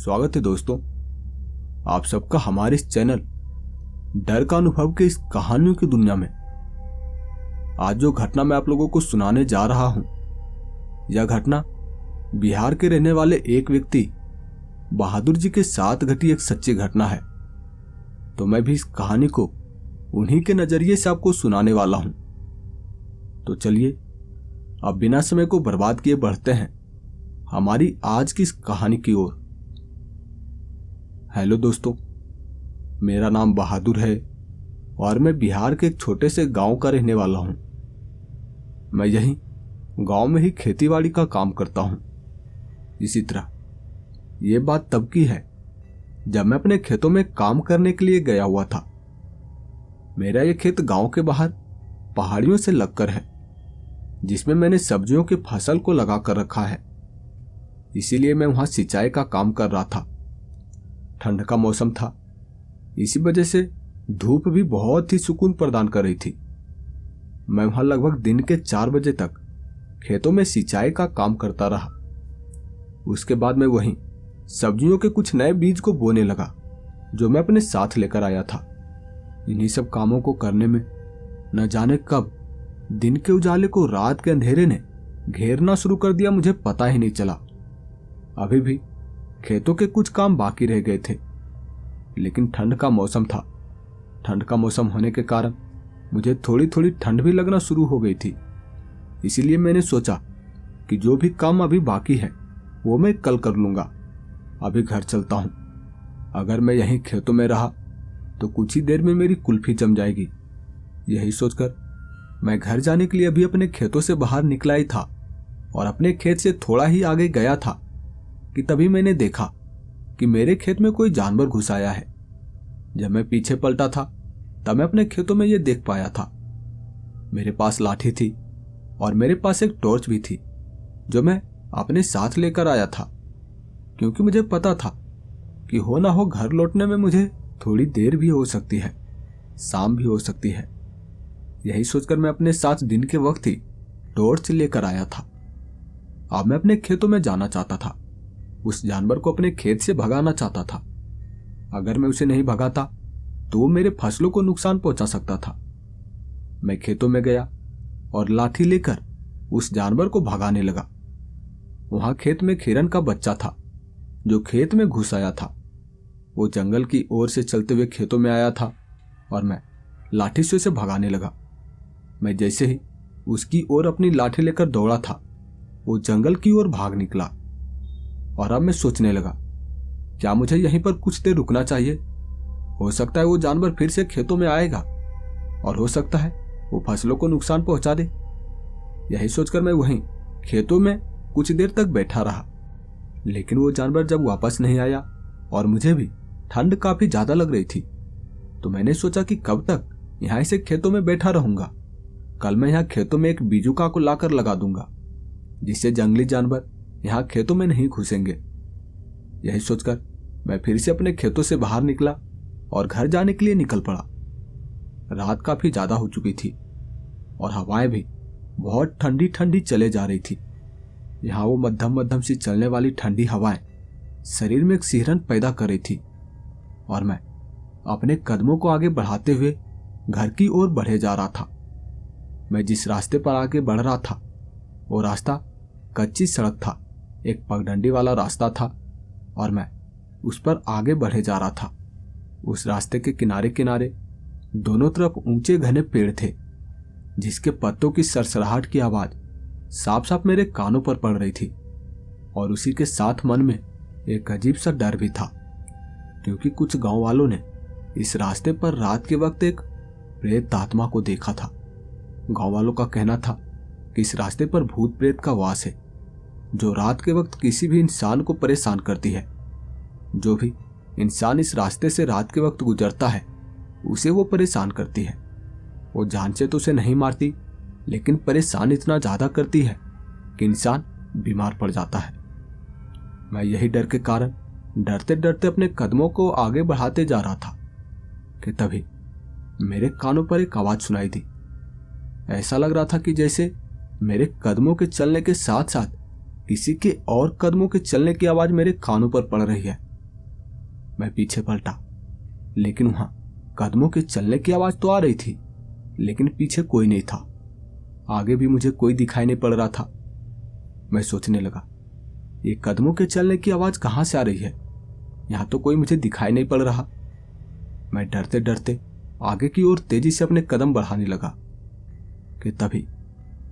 स्वागत है दोस्तों, आप सबका हमारे इस चैनल डर का अनुभव के इस कहानियों की दुनिया में। आज जो घटना मैं आप लोगों को सुनाने जा रहा हूं, यह घटना बिहार के रहने वाले एक व्यक्ति बहादुर जी के साथ घटी एक सच्ची घटना है। तो मैं भी इस कहानी को उन्हीं के नजरिए से आपको सुनाने वाला हूं। तो चलिए अब बिना समय को बर्बाद किए बढ़ते हैं हमारी आज की इस कहानी की ओर। हेलो दोस्तों, मेरा नाम बहादुर है और मैं बिहार के एक छोटे से गांव का रहने वाला हूं। मैं यहीं गांव में ही खेतीबाड़ी का काम करता हूं। इसी तरह ये बात तब की है जब मैं अपने खेतों में काम करने के लिए गया हुआ था। मेरा ये खेत गांव के बाहर पहाड़ियों से लगकर है, जिसमें मैंने सब्जियों की फसल को लगा कर रखा है। इसीलिए मैं वहां सिंचाई का काम कर रहा था। ठंड का मौसम था, इसी वजह से धूप भी बहुत ही सुकून प्रदान कर रही थी। मैं वहां लगभग दिन के 4 बजे तक खेतों में सिंचाई का काम करता रहा। उसके बाद मैं वहीं सब्जियों के कुछ नए बीज को बोने लगा, जो मैं अपने साथ लेकर आया था। इन्हीं सब कामों को करने में न जाने कब दिन के उजाले को रात के अंधेरे ने घेरना शुरू कर दिया, मुझे पता ही नहीं चला। अभी भी खेतों के कुछ काम बाकी रह गए थे, लेकिन ठंड का मौसम था। ठंड का मौसम होने के कारण मुझे थोड़ी थोड़ी ठंड भी लगना शुरू हो गई थी। इसीलिए मैंने सोचा कि जो भी काम अभी बाकी है वो मैं कल कर लूंगा। अभी घर चलता हूं। अगर मैं यहीं खेतों में रहा तो कुछ ही देर में मेरी कुल्फी जम जाएगी। यही सोचकर मैं घर जाने के लिए अभी अपने खेतों से बाहर निकला ही था और अपने खेत से थोड़ा ही आगे गया था कि तभी मैंने देखा कि मेरे खेत में कोई जानवर घुस आया है। जब मैं पीछे पलटा था तब मैं अपने खेतों में यह देख पाया था। मेरे पास लाठी थी और मेरे पास एक टॉर्च भी थी, जो मैं अपने साथ लेकर आया था, क्योंकि मुझे पता था कि हो ना हो घर लौटने में मुझे थोड़ी देर भी हो सकती है, शाम भी हो सकती है। यही सोचकर मैं अपने साथ दिन के वक्त ही टॉर्च लेकर आया था। अब मैं अपने खेतों में जाना चाहता था, उस जानवर को अपने खेत से भगाना चाहता था। अगर मैं उसे नहीं भगाता तो वो मेरे फसलों को नुकसान पहुंचा सकता था। मैं खेतों में गया और लाठी लेकर उस जानवर को भगाने लगा। वहां खेत में हिरन का बच्चा था, जो खेत में घुस आया था। वो जंगल की ओर से चलते हुए खेतों में आया था और मैं लाठी से उसे भगाने लगा। मैं जैसे ही उसकी ओर अपनी लाठी लेकर दौड़ा था, वो जंगल की ओर भाग निकला। और अब मैं सोचने लगा, क्या मुझे यहीं पर कुछ देर रुकना चाहिए? हो सकता है वो जानवर फिर से खेतों में आएगा और हो सकता है वो फसलों को नुकसान पहुंचा दे। यही सोचकर मैं वहीं खेतों में कुछ देर तक बैठा रहा, लेकिन वो जानवर जब वापस नहीं आया और मुझे भी ठंड काफी ज्यादा लग रही थी, तो मैंने सोचा कि कब तक यहां ऐसे खेतों में बैठा रहूंगा। कल मैं यहाँ खेतों में एक बीजुका को लाकर लगा दूंगा, जिससे जंगली जानवर यहां खेतों में नहीं घुसेंगे। यही सोचकर मैं फिर से अपने खेतों से बाहर निकला और घर जाने के लिए निकल पड़ा। रात काफी ज्यादा हो चुकी थी और हवाएं भी बहुत ठंडी ठंडी चले जा रही थी। यहाँ वो मध्यम मध्यम सी चलने वाली ठंडी हवाएं शरीर में एक सिहरन पैदा कर रही थी और मैं अपने कदमों को आगे बढ़ाते हुए घर की ओर बढ़े जा रहा था। मैं जिस रास्ते पर आगे बढ़ रहा था वो रास्ता कच्ची सड़क था, एक पगडंडी वाला रास्ता था और मैं उस पर आगे बढ़े जा रहा था। उस रास्ते के किनारे किनारे दोनों तरफ ऊंचे घने पेड़ थे, जिसके पत्तों की सरसराहट की आवाज साफ साफ मेरे कानों पर पड़ रही थी। और उसी के साथ मन में एक अजीब सा डर भी था, क्योंकि कुछ गांव वालों ने इस रास्ते पर रात के वक्त एक प्रेत आत्मा को देखा था। गांव वालों का कहना था कि इस रास्ते पर भूत प्रेत का वास है, जो रात के वक्त किसी भी इंसान को परेशान करती है। जो भी इंसान इस रास्ते से रात के वक्त गुजरता है उसे वो परेशान करती है। वो जान से तो उसे नहीं मारती, लेकिन परेशान इतना ज्यादा करती है कि इंसान बीमार पड़ जाता है। मैं यही डर के कारण डरते डरते अपने कदमों को आगे बढ़ाते जा रहा था कि तभी मेरे कानों पर एक आवाज सुनाई दी। ऐसा लग रहा था कि जैसे मेरे कदमों के चलने के साथ साथ किसी के और कदमों के चलने की आवाज मेरे कानों पर पड़ रही है। मैं पीछे पलटा, लेकिन वहां कदमों के चलने की आवाज तो आ रही थी, लेकिन पीछे कोई नहीं था। आगे भी मुझे कोई दिखाई नहीं पड़ रहा था। मैं सोचने लगा, ये कदमों के चलने की आवाज कहां से आ रही है? यहां तो कोई मुझे दिखाई नहीं पड़ रहा। मैं डरते डरते आगे की ओर तेजी से अपने कदम बढ़ाने लगा कि तभी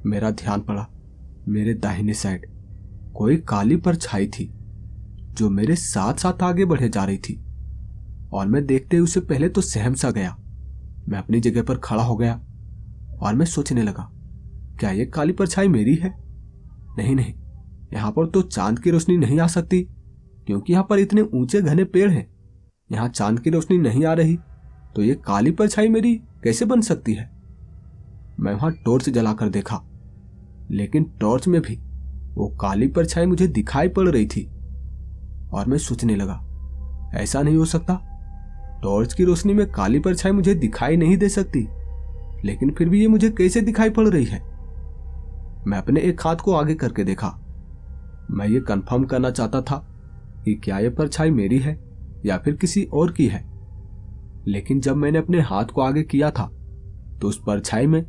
मेरा ध्यान पड़ा, मेरे दाहिने साइड कोई काली परछाई थी जो मेरे साथ साथ आगे बढ़े जा रही थी। और मैं देखते ही उसे पहले तो सहम सा गया। मैं अपनी जगह पर खड़ा हो गया और मैं सोचने लगा, क्या ये काली परछाई मेरी है? नहीं नहीं, यहां पर तो चांद की रोशनी नहीं आ सकती, क्योंकि यहां पर इतने ऊंचे घने पेड़ हैं। यहां चांद की रोशनी नहीं आ रही, तो ये काली परछाई मेरी कैसे बन सकती है? मैं वहां टॉर्च जलाकर देखा, लेकिन टॉर्च में भी वो काली परछाई मुझे दिखाई पड़ रही थी। और मैं सोचने लगा, ऐसा नहीं हो सकता, टॉर्च की रोशनी में काली परछाई मुझे दिखाई नहीं दे सकती, लेकिन फिर भी ये मुझे कैसे दिखाई पड़ रही है? मैं अपने एक हाथ को आगे करके देखा। मैं ये कंफर्म करना चाहता था कि क्या ये परछाई मेरी है या फिर किसी और की है। लेकिन जब मैंने अपने हाथ को आगे किया था, तो उस परछाई में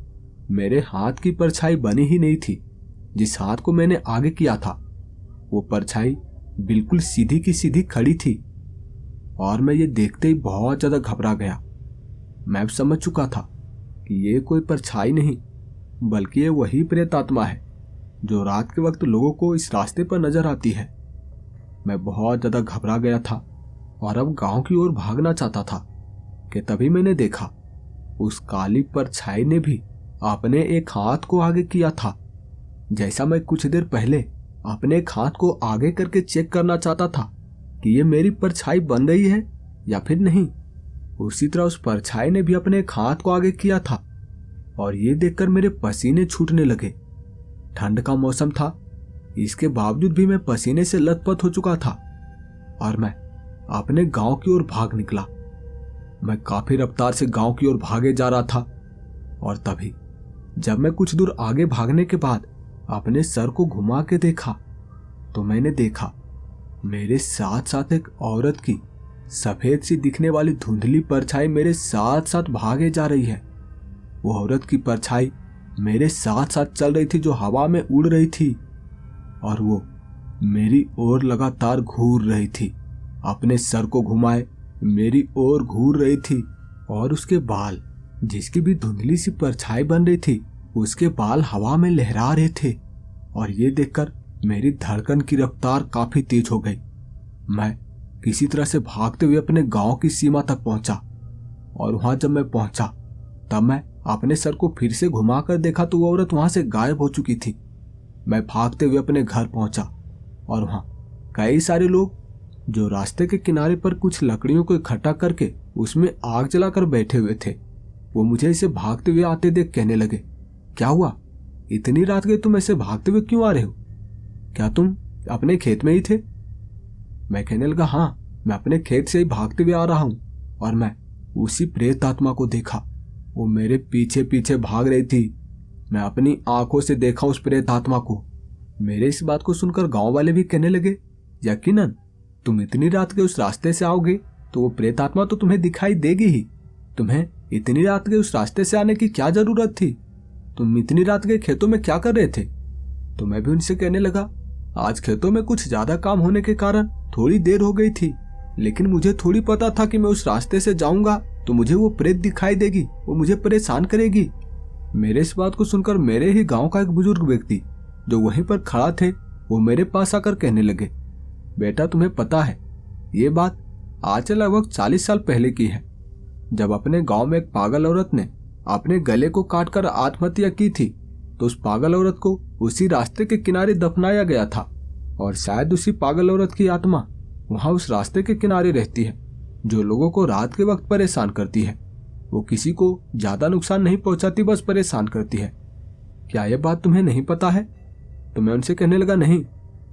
मेरे हाथ की परछाई बनी ही नहीं थी। जिस हाथ को मैंने आगे किया था, वो परछाई बिल्कुल सीधी की सीधी खड़ी थी। और मैं ये देखते ही बहुत ज्यादा घबरा गया। मैं समझ चुका था कि ये कोई परछाई नहीं, बल्कि ये वही प्रेत आत्मा है जो रात के वक्त लोगों को इस रास्ते पर नजर आती है। मैं बहुत ज्यादा घबरा गया था और अब गांव की ओर भागना चाहता था कि तभी मैंने देखा, उस काली परछाई ने भी अपने एक हाथ को आगे किया था। जैसा मैं कुछ देर पहले अपने एक हाथ को आगे करके चेक करना चाहता था कि ये मेरी परछाई बन रही है या फिर नहीं, उसी तरह उस परछाई ने भी अपने एक हाथ को आगे किया था। और ये देखकर मेरे पसीने छूटने लगे। ठंड का मौसम था, इसके बावजूद भी मैं पसीने से लथपथ हो चुका था और मैं अपने गांव की ओर भाग निकला। मैं काफी रफ्तार से गांव की ओर भागे जा रहा था और तभी जब मैं कुछ दूर आगे भागने के बाद अपने सर को घुमा के देखा, तो मैंने देखा मेरे साथ साथ एक औरत की सफेद सी दिखने वाली धुंधली परछाई मेरे साथ साथ भागे जा रही है। वो औरत की परछाई मेरे साथ साथ चल रही थी, जो हवा में उड़ रही थी, और वो मेरी ओर लगातार घूर रही थी। अपने सर को घुमाए मेरी ओर घूर रही थी और उसके बाल, जिसकी भी धुंधली सी परछाई बन रही थी, उसके बाल हवा में लहरा रहे थे। और ये देखकर मेरी धड़कन की रफ्तार काफी तेज हो गई। मैं किसी तरह से भागते हुए अपने गांव की सीमा तक पहुंचा और वहां जब मैं पहुंचा, तब मैं अपने सर को फिर से घुमाकर देखा तो वो औरत वहां से गायब हो चुकी थी। मैं भागते हुए अपने घर पहुंचा और वहां कई सारे लोग जो रास्ते के किनारे पर कुछ लकड़ियों को इकट्ठा करके उसमें आग जलाकर बैठे हुए थे, वो मुझे इसे भागते हुए आते देख कहने लगे, क्या हुआ, इतनी रात गई तुम ऐसे भागते हुए क्यों आ रहे हो? क्या तुम अपने खेत में ही थे? मैं कहने लगा, हाँ, मैं अपने खेत से ही भागते हुए आ रहा हूं। और मैं उसी प्रेत आत्मा को देखा, वो मेरे पीछे पीछे भाग रही थी। मैं अपनी आंखों से देखा उस प्रेत आत्मा को। मेरे इस बात को सुनकर गांव वाले भी कहने लगे, यकीनन तुम इतनी रात के उस रास्ते से आओगे तो वो प्रेत आत्मा तो तुम्हें दिखाई देगी ही। तुम्हें इतनी रात के उस रास्ते से आने की क्या जरूरत थी? तुम इतनी रात के खेतों में क्या कर रहे थे? तो मैं भी उनसे कहने लगा, आज खेतों में कुछ ज्यादा काम होने के कारण थोड़ी देर हो गई थी, लेकिन मुझे थोड़ी पता था कि मैं उस रास्ते से जाऊंगा तो मुझे वो प्रेत दिखाई देगी, वो मुझे परेशान करेगी। मेरे इस बात को सुनकर मेरे ही गांव का एक बुजुर्ग व्यक्ति जो वहीं पर खड़ा थे, वो मेरे पास आकर कहने लगे, बेटा तुम्हें पता है, ये बात आज से लगभग 40 साल पहले की है, जब अपने गांव में एक पागल औरत ने अपने गले को काटकर आत्महत्या की थी। तो उस पागल औरत को उसी रास्ते के किनारे दफनाया गया था और शायद उसी पागल औरत की आत्मा वहां उस रास्ते के किनारे रहती है, जो लोगों को रात के वक्त परेशान करती है। वो किसी को ज्यादा नुकसान नहीं पहुंचाती, बस परेशान करती है। क्या यह बात तुम्हें नहीं पता है? तो मैं उनसे कहने लगा, नहीं,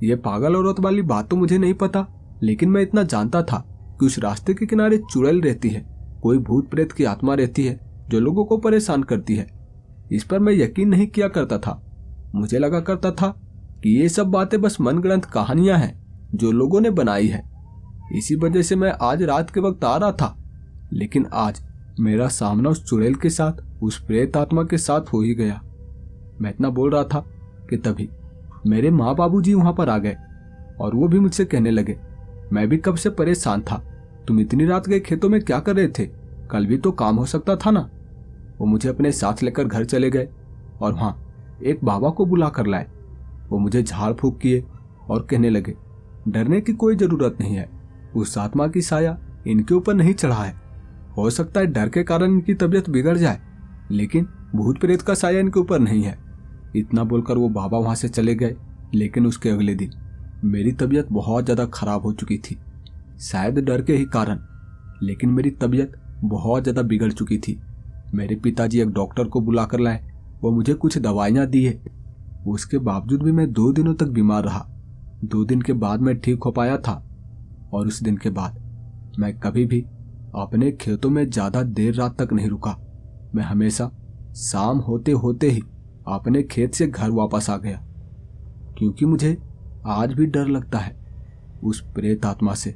ये पागल औरत वाली बात तो मुझे नहीं पता, लेकिन मैं इतना जानता था कि उस रास्ते के किनारे चुड़ैल रहती है, कोई भूत प्रेत की आत्मा रहती है जो लोगों को परेशान करती है। इस पर मैं यकीन नहीं किया करता था। मुझे लगा करता था कि ये सब बातें बस मनगढ़ंत कहानियां हैं जो लोगों ने बनाई है। इसी वजह से मैं आज रात के वक्त आ रहा था, लेकिन आज मेरा सामना उस चुड़ैल के साथ, उस प्रेत आत्मा के साथ हो ही गया। मैं इतना बोल रहा था कि तभी मेरे माँ बाबूजी वहां पर आ गए और वो भी मुझसे कहने लगे, मैं भी कब से परेशान था, तुम इतनी रात गए खेतों में क्या कर रहे थे, कल भी तो काम हो सकता था ना। वो मुझे अपने साथ लेकर घर चले गए और वहां एक बाबा को बुला कर लाए। वो मुझे झाड़ फूंक किए और कहने लगे, डरने की कोई जरूरत नहीं है, उस आत्मा की साया इनके ऊपर नहीं चढ़ा है। हो सकता है डर के कारण इनकी तबीयत बिगड़ जाए, लेकिन भूत प्रेत का साया इनके ऊपर नहीं है। इतना बोलकर वो बाबा वहां से चले गए। लेकिन उसके अगले दिन मेरी तबीयत बहुत ज्यादा खराब हो चुकी थी, शायद डर के ही कारण, लेकिन मेरी तबीयत बहुत ज्यादा बिगड़ चुकी थी। मेरे पिताजी एक डॉक्टर को बुला कर लाए। वो मुझे कुछ दवाइयां दिए। उसके बावजूद भी मैं 2 दिनों तक बीमार रहा। 2 दिन के बाद मैं ठीक हो पाया था और उस दिन के बाद मैं कभी भी अपने खेतों में ज्यादा देर रात तक नहीं रुका। मैं हमेशा शाम होते होते ही अपने खेत से घर वापस आ गया, क्योंकि मुझे आज भी डर लगता है उस प्रेत आत्मा से।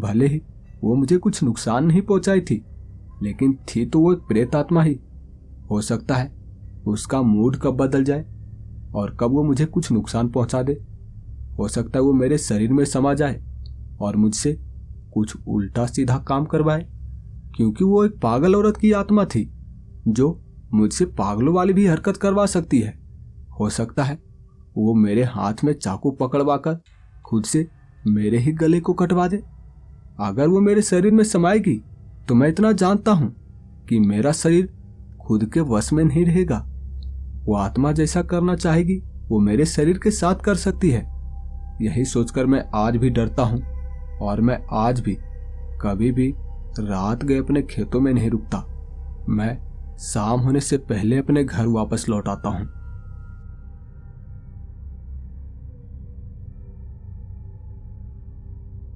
भले ही वो मुझे कुछ नुकसान नहीं पहुंचाई थी, लेकिन थी तो वो एक प्रेत आत्मा ही। हो सकता है उसका मूड कब बदल जाए और कब वो मुझे कुछ नुकसान पहुंचा दे। हो सकता है वो मेरे शरीर में समा जाए और मुझसे कुछ उल्टा सीधा काम करवाए, क्योंकि वो एक पागल औरत की आत्मा थी जो मुझसे पागलों वाली भी हरकत करवा सकती है। हो सकता है वो मेरे हाथ में चाकू पकड़वाकर खुद से मेरे ही गले को कटवा दे। अगर वो मेरे शरीर में समाएगी तो मैं इतना जानता हूं कि मेरा शरीर खुद के वश में नहीं रहेगा। वो आत्मा जैसा करना चाहेगी वो मेरे शरीर के साथ कर सकती है। यही सोचकर मैं आज भी डरता हूं और मैं आज भी कभी भी रात गए अपने खेतों में नहीं रुकता। मैं शाम होने से पहले अपने घर वापस लौट आता हूं।